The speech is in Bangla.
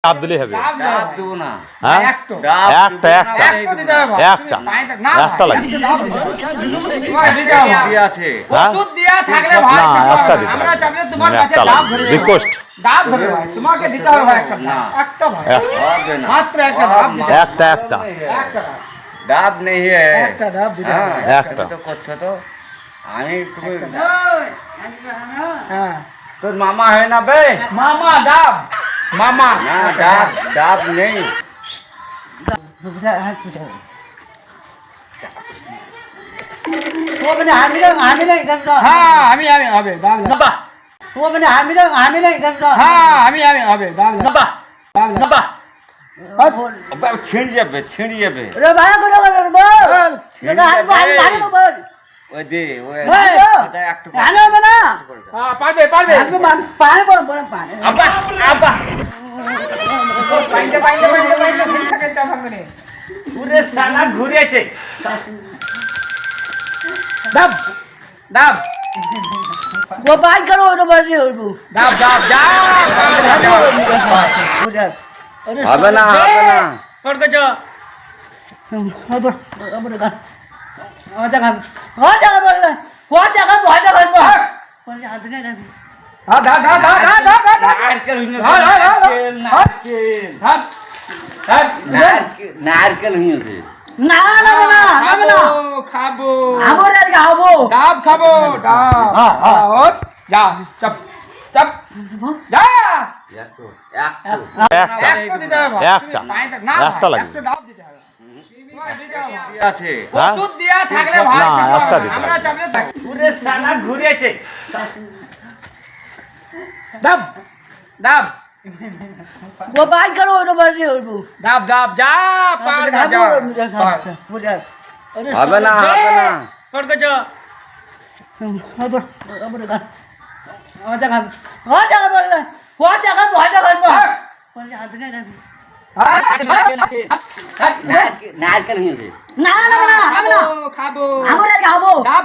ডাব দিলে হবে। ডাব দেবো না। হ্যাঁ একটা একটা একটা লাগবে। আছে ওষুধ দেয়া থাকলে ভাই না, কিছু হবে একটা না। দিতে আমরা হবে। চাইলে তোমার কাছে একটা ডাব লাগবে। ধরে রিকোয়েস্ট। ডাব ধরে ভাই তোমাকে দিতে হবে ভাই একটা না। একটা ভাই হবে না। মাত্র একটা ডাব দিতে হবে। একটা একটা একটা ডাব। ডাব নেই है একটা ডাব দিতে হবে। একটা। তো করছো তো আমি তুমি হ্যাঁ তোর মামা হয় না বে মামা ডাব মামা না ডাব ডাব নেই হ্যাঁ আমি হবে ডাব লাগবে। হ্যাঁ আমি হবে ডাব লাগবে। ডাব লাগবে। ছিঁড় যাবে ছিঁড় যাবে ওই দে ওই একটু হ্যাঁ পারবে পারবে আব্বা আব্বা পাইতে পাইতে পাইতে পাইতে দিন থাকে চা ভাঙবে নে পুরে সালা ঘুরেছে ডাব ডাব গোপাল করো ডাব ডাব ডাব হবে না হবে না তোর কাছে হ্যাঁ ধা ধা ধা ধা ধা ধা ধা নারকেল হইছে হ্যাঁ, হ্যাঁ, হ্যাঁ, হ্যাঁ। নারকেল ধর ধর নারকেল হইছে খাবো খাবো ডাব খাবো ডাব ওঠ যা চপ চপ যা একটু একটা একটা দিতে হবে একটা। না একটা লাগবে। একটা ডাব দিতে হবে তোমায় দিতে হবে আছে হ্যাঁ ওষুধ দেয়া থাকলে ভাই না, কিছু একটা হবে না। দিতে আমরা হবে। চাইলে থাকি পুরে সালা ঘুরেছে ডাব ডাব গোপাল করো ডাব ডাব যা পার যা হবে না হবে না তোর কাছে নারকেল হইছে না খাবো খাবো আমরা খাবো ডাব